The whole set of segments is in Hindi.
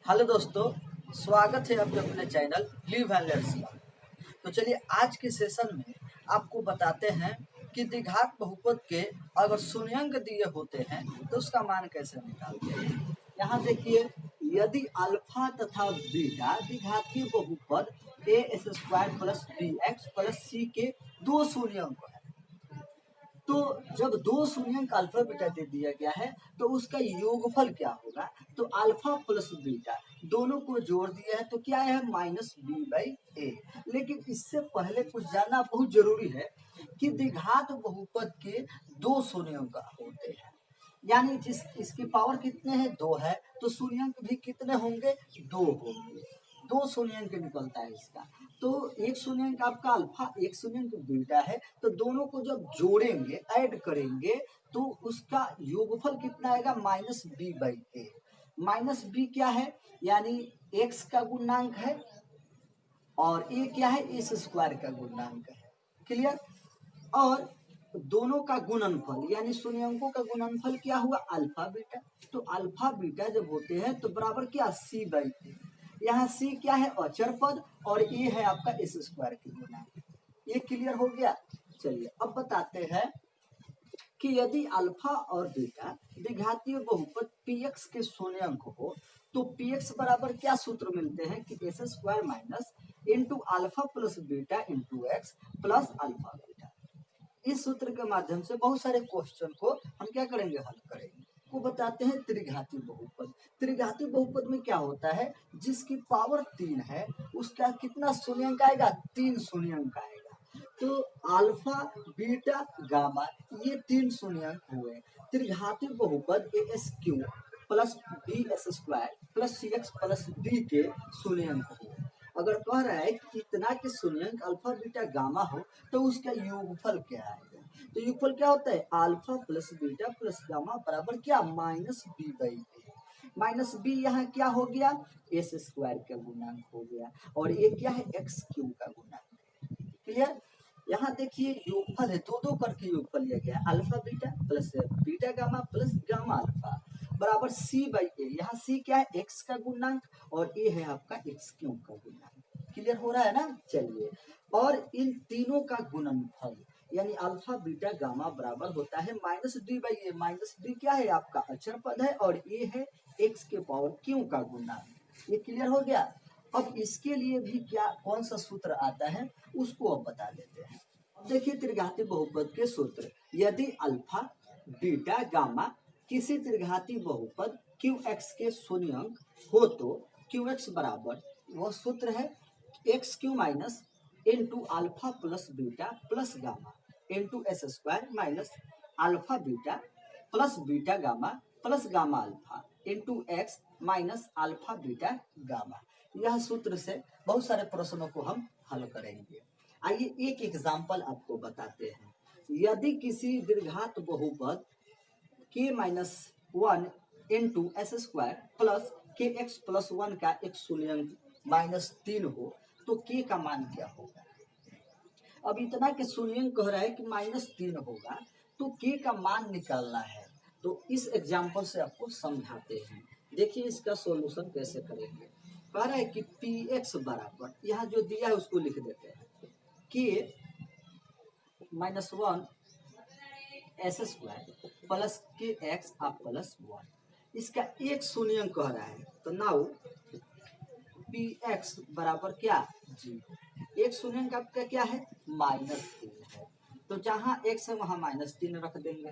हेलो दोस्तों, स्वागत है आपके अपने channel live and let's learn. तो चलिए आज के सेशन में आपको बताते हैं कि द्विघात बहुपद के अगर शून्यंक दिए होते हैं तो उसका मान कैसे निकालते हैं। यहाँ देखिए, यदि अल्फा तथा बीटा द्विघातीय बहुपद A S square plus B X plus C के दो शून्यंक है, तो जब दो शून्यंक अल्फा बीटा दे दिया गया है तो उसका योगफल क्या होगा। तो अल्फा प्लस बीटा दोनों को जोड़ दिया है तो क्या है माइनस बी बाई ए। लेकिन इससे पहले कुछ जानना बहुत जरूरी है कि द्विघात बहुपद के दो शून्यंक होते हैं, यानी जिस इसकी पावर कितने हैं, दो है, तो शून्यंक भी कितने होंगे, दो होंगे। दो शून्यंक निकलता है इसका। तो एक शून्यंक आपका अल्फा, एक शून्यंक बीटा है, तो दोनों को जब जोड़ेंगे, ऐड करेंगे, तो उसका योगफल कितना आएगा, minus B by A. Minus B क्या है, यानी एक्स का गुणांक है, और ए क्या है, एस स्क्वायर का गुणांक है। क्लियर। और दोनों का गुणनफल यानी शून्यंकों का गुणनफल क्या हुआ, अल्फा बीटा। तो अल्फा बीटा जब होते हैं तो बराबर क्या, सी बाई ए। यहाँ सी क्या है, अचर पद, और ए है आपका एस स्क्वायर की गुणांक। ये क्लियर हो गया। चलिए अब बताते हैं कि यदि अल्फा और बीटा द्विघातीय बहुपद px के शून्यंक हो तो px बराबर क्या सूत्र मिलते हैं कि S square minus into alpha plus beta into x plus alpha beta. इस सूत्र के माध्यम से बहुत सारे क्वेश्चन को हम क्या करेंगे, हल करेंगे। वो बताते हैं त्रिघातीय बहुपद। त्रिघातीय बहुपद में क्या होता है, जिसकी पावर 3 है उसका कितना शून्यंक आएगा, 3 शून्यंक आएगा। तो अल्फा बीटा गामा ये 3 शून्यंक हुए। त्रिघातीय बहुपद A S Q plus B S square plus C X plus D के शून्यंक हुए। अगर कह रहा है कि इतना के शून्यंक अल्फा बीटा गामा हो तो उसका योगफल क्या आएगा। तो योगफल क्या होता है, alpha plus beta plus gamma बराबर क्या, minus B by A. Minus B यहाँ क्या हो गया, एस स्क्वायर का गुणांक हो गया, और ये क्या है, एक्स क्यूब का गुणांक। क्लियर। यहाँ देखिए योगफल है, दो दो करके योगफल लिया गया, alpha beta plus beta gamma plus gamma alpha बराबर सी बाई ए। यहाँ सी क्या है, एक्स का गुणांक, और ए है आपका एक्स क्यूब का गुणांक। क्लियर हो रहा है ना। चलिए, और इन तीनों का गुणनफल यानी अल्फा बीटा गामा बराबर होता है minus D by A. Minus D क्या है, आपका अचर पद है, और ए है एक्स के पावर क्यू का गुणांक। ये क्लियर हो गया। अब इसके लिए भी क्या कौन सा सूत्र आता है उसको अब बता देते हैं। अब देखिए त्रिघातीय बहुपद के सूत्र, यदि अल्फा बीटा गामा किसी त्रिघातीय बहुपद क्यू एक्स के शून्यंक हो तो क्यू एक्स बराबर, वह सूत्र है x Q minus into alpha plus beta plus gamma into S square minus alpha beta plus beta gamma plus gamma alpha into x minus alpha beta gamma. यह सूत्र से बहुत सारे प्रश्नों को हम हल करेंगे। आइए एक एग्जाम्पल आपको बताते हैं। यदि किसी द्विघात बहुपद k minus one into S square plus के एक्स प्लस वन का एक शून्यंक माइनस 3 हो तो k का मान क्या होगा। अब इतना के शून्यंक कह रहा है कि माइनस 3 होगा, तो k का मान निकालना है। तो इस एग्जाम्पल से आपको समझाते हैं। देखिए इसका सॉल्यूशन कैसे करेंगे। कह रहा है कि पी एक्स बराबर, यहाँ जो दिया है उसको लिख देते हैं, के minus one S square plus के एक्स आप प्लस वन। इसका एक शून्यंक कह रहा है, तो नाउ पी एक्स बराबर क्या, जीरो। एक शून्यंक आपका क्या है, माइनस 3 है, तो जहां एक्स है वहां माइनस 3 रख देंगे।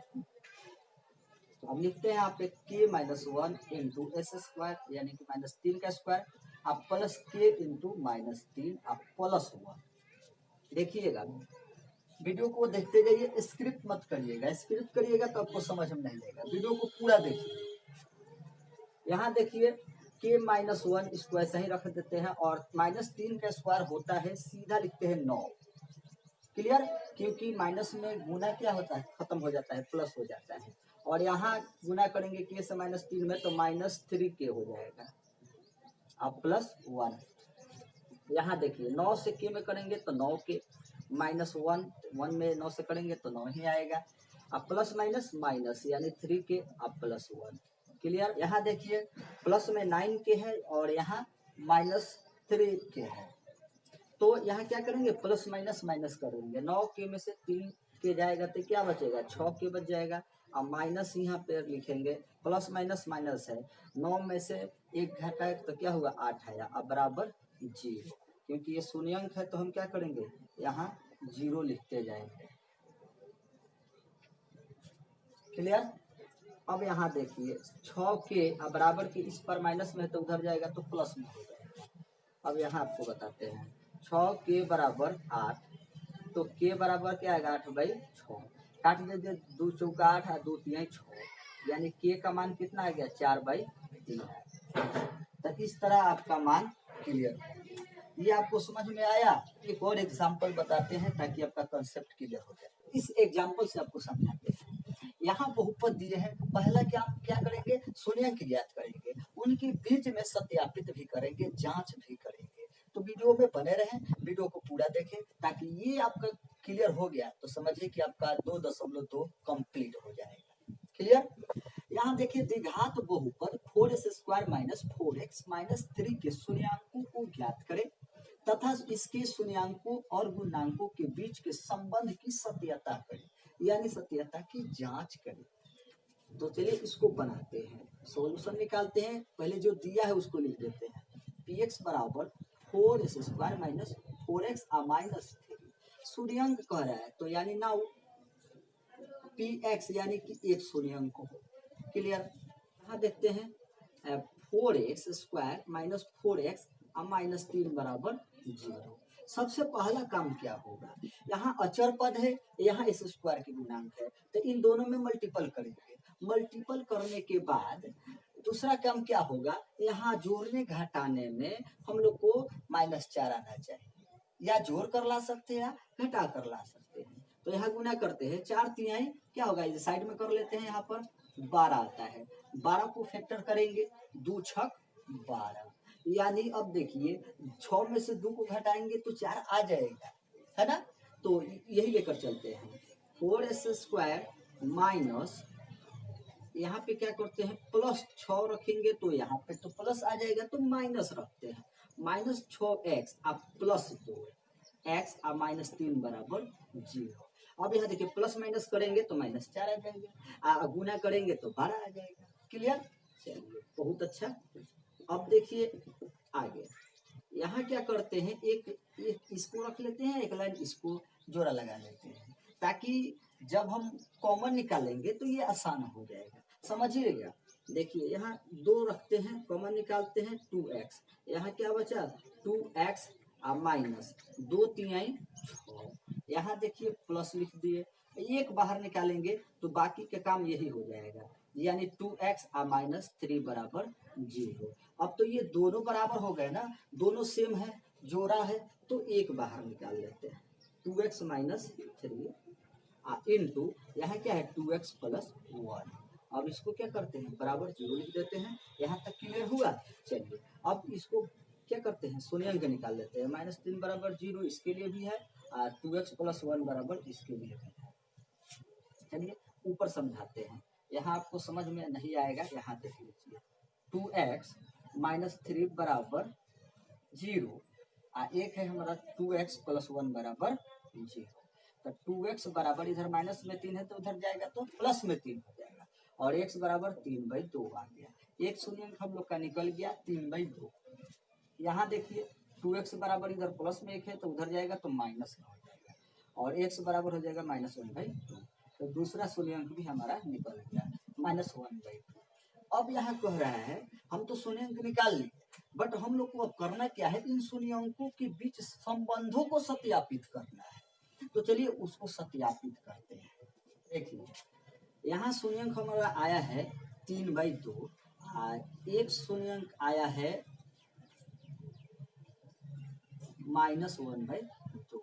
तो हम लिखते हैं यहाँ पे के minus one into S square यानी कि माइनस 3 का स्क्वायर आप प्लस के इंटू माइनस 3 आप प्लस वन। देखिएगा वीडियो को देखते जाइए, स्क्रिप्ट मत करिएगा। स्क्रिप्ट करिएगा तो आपको समझ में नहीं लेगा, वीडियो को पूरा देखिए। यहाँ देखिए के माइनस वन इसको ऐसा ही रख देते हैं, और माइनस 3 का स्क्वायर होता है, सीधा लिखते हैं 9। क्लियर। क्योंकि माइनस में गुना क्या होता है, खत्म हो जाता है, प्लस हो जाता है, और यहाँ गुना करेंगे के से माइनस 3 में तो माइनस 3 के हो जाएगा अब प्लस वन। यहाँ देखिए 9 से के में करेंगे तो 9 के, माइनस वन, वन में 9 से करेंगे तो 9 ही आएगा। अब प्लस माइनस माइनस यानी 3 के अब प्लस वन। क्लियर। यहाँ देखिए प्लस में 9 के है और यहाँ -3 के है, तो यहाँ क्या करेंगे प्लस माइनस माइनस करेंगे। 9 के में से 3 के जाएगा तो क्या बचेगा 6 के बच जाएगा। अब माइनस यहाँ पे लिखेंगे, प्लस माइनस माइनस है, 9 में से 1 घटाए तो क्या हुआ 8 आया, अब बराबर 0, क्योंकि ये शून्यंक है तो हम क्या करेंगे यहाँ 0 लिखते जाएंगे। क्लियर। अब यहाँ देखिए 6 के बराबर के इस पर माइनस में है तो उधर जाएगा तो प्लस में हो जाएगा। अब यहाँ आपको बताते हैं 6 के बराबर 8, तो के बराबर क्या आएगा 8/6, काट दीजिए 2 चौका 8 और 2 तिहाई 6, यानी के का मान कितना आ गया 4/3। तो इस तरह आपका मान क्लियर है। ये आपको समझ में आया। एक और एग्जाम्पल बताते हैं ताकि आपका कंसेप्ट क्लियर हो जाए। इस एग्जाम्पल से आपको समझाते हैं। यहाँ बहुपद दिए हैं, पहला क्या करेंगे शून्यंक ज्ञात करेंगे, उनके बीच में सत्यापित भी करेंगे, जांच भी करेंगे। तो वीडियो में बने रहें, वीडियो को पूरा देखें, ताकि ये आपका क्लियर हो गया तो समझिए कि आपका 2.2 कंप्लीट हो जाएगा। क्लियर। यहाँ देखिए द्विघात बहुपद 4x² - 4x - 3 के शून्यांकों को ज्ञात करें तथा इसके शून्यांकों और गुणांकों के बीच के संबंध की सत्यता करें, यानी सत्यता की जांच करें। तो चलिए इसको बनाते हैं, सॉल्यूशन निकालते हैं। पहले जो दिया है उसको लिख देते हैं, px बराबर 4x² - 4x - 3 शून्यंक कह रहा है, तो यानी नाउ px यानी कि एक शून्यंक हो। क्लियर। यहाँ देखते हैं 4x² - 4x - 3 बराबर 0। सबसे पहला काम क्या होगा, यहाँ अचर पद है, यहाँ s² की गुणांक है, तो इन दोनों में मल्टीपल करेंगे। मल्टीपल करने के बाद दूसरा काम क्या होगा, यहाँ जोड़ने घटाने में हम लोग को -4 आना चाहिए, या जोड़ कर ला सकते हैं या घटा कर ला सकते हैं। तो यहाँ गुना करते हैं, 4 तिहाई क्या होगा, इसे साइड में कर लेते हैं, यहाँ पर 12 आता है, 12 को फैक्टर करेंगे, 2 छक 12, यानी अब देखिए 6 में से 2 को घटाएंगे तो 4 आ जाएगा, है ना। तो यही लेकर चलते हैं 4s² माइनस, यहाँ पे क्या करते हैं प्लस 6 रखेंगे तो यहाँ पे तो प्लस आ जाएगा, तो माइनस रखते हैं, -6x अब +2x अब -3 बराबर 0। अब यहाँ देखिए प्लस माइनस करेंगे तो -4 आ जाएगा, गुना करेंगे तो 12 आ जाएगा। क्लियर। चलिए बहुत अच्छा। अब देखिए आगे यहाँ क्या करते हैं, एक इसको रख लेते हैं, एक लाइन इसको जोड़ा लगा लेते हैं, ताकि जब हम कॉमन निकालेंगे तो ये आसान हो जाएगा, समझिएगा। देखिए यहाँ 2 रखते हैं, कॉमन निकालते हैं 2x, यहाँ क्या बचा 2x माइनस 2 तिहाई 6, यहाँ देखिए प्लस लिख दिए, एक बाहर निकालेंगे तो बाकी का काम यही हो जाएगा, यानी 2x -3 बराबर 0। अब तो ये दोनों बराबर हो गए ना, दोनों सेम है, जोड़ा है, तो एक बाहर निकाल लेते हैं, 2x - 3 इंटू यहाँ क्या है 2x + 1। अब इसको क्या करते हैं बराबर 0 लिख देते हैं। यहाँ तक क्लियर हुआ। चलिए अब इसको क्या करते हैं शून्यंक निकाल लेते हैं, -3 बराबर 0 इसके लिए भी है, 2x + 1 बराबर इसके लिए भी है। चलिए ऊपर समझाते हैं, यहाँ आपको समझ में नहीं आएगा, यहाँ देख लीजिए 2x - 3 बराबर 0, एक है हमारा 2x + 1 बराबर 0। तो 2x बराबर इधर माइनस में 3 है तो उधर जाएगा तो प्लस में 3 हो जाएगा, और x बराबर 3/2 आ गया, एक शून्यंक हम लोग का निकल गया 3/2। यहाँ देखिए 2x बराबर इधर प्लस में 1 है तो उधर जाएगा तो माइनस में हो जाएगा, और x बराबर हो जाएगा -1/2। तो दूसरा शून्यंक भी हमारा निकल गया -1/2। अब यहाँ कह रहा है हम तो शून्यंक निकाल लिए, बट हम लोग को अब करना क्या है, इन शून्यंकों के बीच संबंधों को सत्यापित करना है। तो चलिए उसको सत्यापित करते हैं। देखिए यहाँ शून्यंक हमारा आया है 3/2, एक शून्यंक आया है -1/2।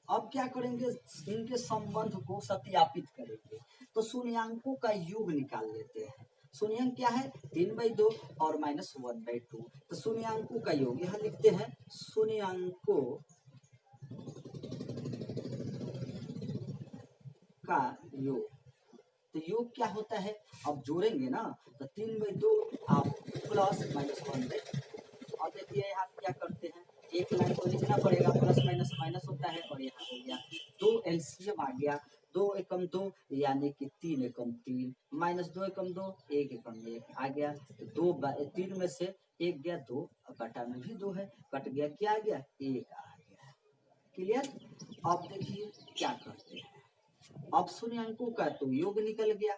अब क्या करेंगे, इनके संबंध को सत्यापित करेंगे, तो शून्यंकों का योग निकाल लेते हैं। शून्यंक क्या है 3/2 और -1/2, तो शून्यंकों का योग यहाँ लिखते हैं, शून्यंकों का योग तो योग क्या होता है, अब जोड़ेंगे ना तो 3/2 आप प्लस माइनस 1/2। अब देखिए यहाँ क्या करते हैं, एक लाइन को लिखना पड़ेगा, प्लस माइनस माइनस होता है, और यहाँ हो गया 2 एलसीएम आ गया, 2 एकम 2 यानी कि 3 एकम 3 माइनस 2 एकम 2 1 एकम 1 आ गया। तो 3 में से 1 गया 2, बटा में भी 2 है, कट गया, क्या आ गया 1 आ गया। क्लियर। अब देखिए क्या करते हैं, अब शून्याङ्कों का तो योग निकल गया।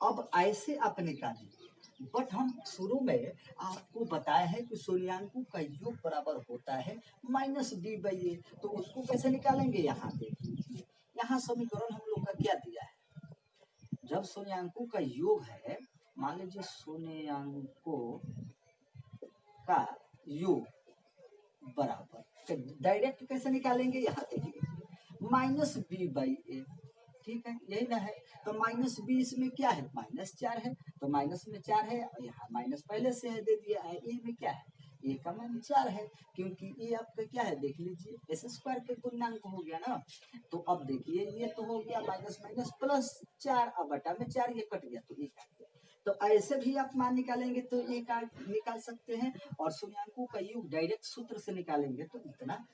अब ऐसे आप निकालेंगे, बट हम शुरू में आपको बताया है कि शून्याङ्कों का योग बराबर होता है -b/a, तो उसको कैसे निकालेंगे, यहाँ देखिए, यहाँ समीकरण हम लोग का क्या दिया है, जब शून्याङ्कों का योग है, मान लीजिए शून्याङ्कों का योग बराबर, डायरेक्ट कैसे निकालेंगे, यहाँ देखिए -b/a, ठीक है, यही ना है। तो -b इसमें क्या है, -4 है, तो माइनस में 4 है, और यहाँ माइनस पहले से है दे दिया है, ए में क्या है, ए का मान 4 है, क्योंकि ए आपका क्या है, देख लीजिए एस स्क्वायर के पूर्णांक हो गया ना। तो अब देखिए ये तो हो गया माइनस माइनस प्लस 4, अब बटा में 4 ये कट गया तो एक आ गया। तो ऐसे भी आप मान निकालेंगे तो एक निकाल सकते हैं, और शून्याङ्कों का योग डायरेक्ट सूत्र से निकालेंगे तो इतना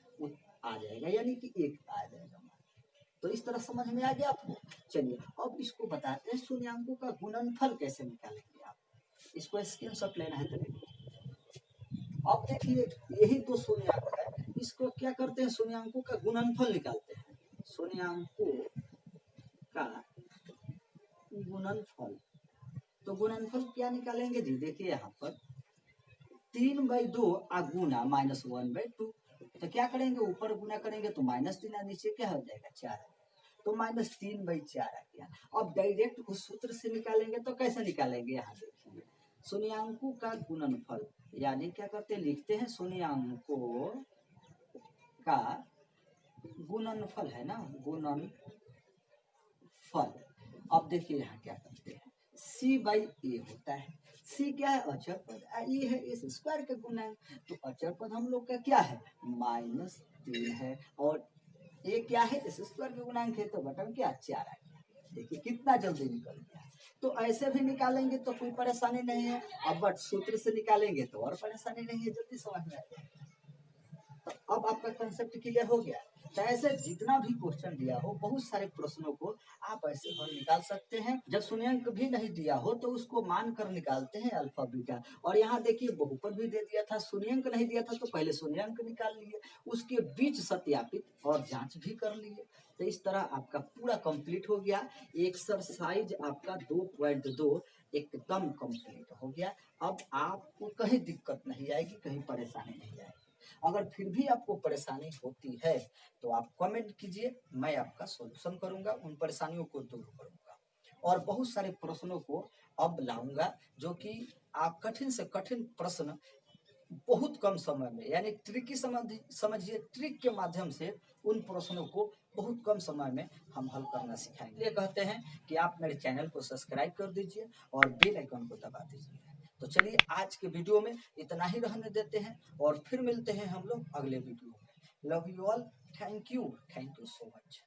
आ जाएगा, यानी कि एक आ जाएगा। तो इस तरह समझ में आ गया आपको। चलिए अब इसको बताते हैं शून्याङ्कों का गुणनफल कैसे निकालेंगे आप, इसको स्क्रीनशॉट लेना है तो अब देखिए यही तो शून्याङ्क है, इसको क्या करते हैं, शून्याङ्कों का गुणनफल निकालते हैं, शून्याङ्कों का गुणनफल। तो गुणनफल क्या निकालेंगे जी, देखिए यहाँ पर 3/2 गुना -1/2, तो क्या करेंगे, ऊपर गुना करेंगे तो -3, नीचे क्या हो जाएगा 4, तो -3/4 आ गया। अब डायरेक्ट उस सूत्र से निकालेंगे तो कैसे निकालेंगे, यहाँ देखिए शून्याङ्कों का गुणनफल, यानी क्या करते हैं, लिखते हैं शून्याङ्कों का गुणनफल है ना, गुणनफल। अब देखिए यहाँ क्या करते हैं, c/a होता है, c क्या है, अचर पद, ये है इस स्क्वायर का गुणा, तो अचर पद हम लोग का क्या है, -3 है, और ये क्या है, इस स्क्वायर का गुणांक है, तो बटन क्या 4 आ गया। देखिए कितना जल्दी निकल गया। तो ऐसे भी निकालेंगे तो कोई परेशानी नहीं है, अब बट सूत्र से निकालेंगे तो और परेशानी नहीं है, जल्दी समझ में आ जाएगा। तो अब आपका कंसेप्ट क्लियर हो गया। तो ऐसे जितना भी क्वेश्चन दिया हो, बहुत सारे प्रश्नों को आप ऐसे हल निकाल सकते हैं। जब शून्याङ्क भी नहीं दिया हो तो उसको मान कर निकालते हैं अल्फा बीटा। और यहाँ देखिए बहुपद भी दे दिया था, शून्याङ्क नहीं दिया था तो पहले शून्याङ्क निकाल लिए, उसके बीच सत्यापित और जांच भी कर लिए। तो इस तरह आपका पूरा कंप्लीट हो गया। एक्सरसाइज आपका 2.2 एकदम कंप्लीट हो गया। अब आपको कहीं दिक्कत नहीं आएगी, कहीं परेशानी नहीं आएगी। अगर फिर भी आपको परेशानी होती है तो आप कमेंट कीजिए, मैं आपका सॉल्यूशन करूंगा, उन परेशानियों को दूर करूंगा, और बहुत सारे प्रश्नों को अब लाऊंगा, जो कि आप कठिन से कठिन प्रश्न बहुत कम समय में, यानी ट्रिकी समझिए, ट्रिक के माध्यम से उन प्रश्नों को बहुत कम समय में हम हल करना सिखाएंगे। ये कहते हैं कि आप मेरे चैनल को सब्सक्राइब कर दीजिए और बेल आइकन को दबा दीजिए। तो चलिए आज के वीडियो में इतना ही रहने देते हैं, और फिर मिलते हैं हम लोग अगले वीडियो में। Love you all, thank you so much.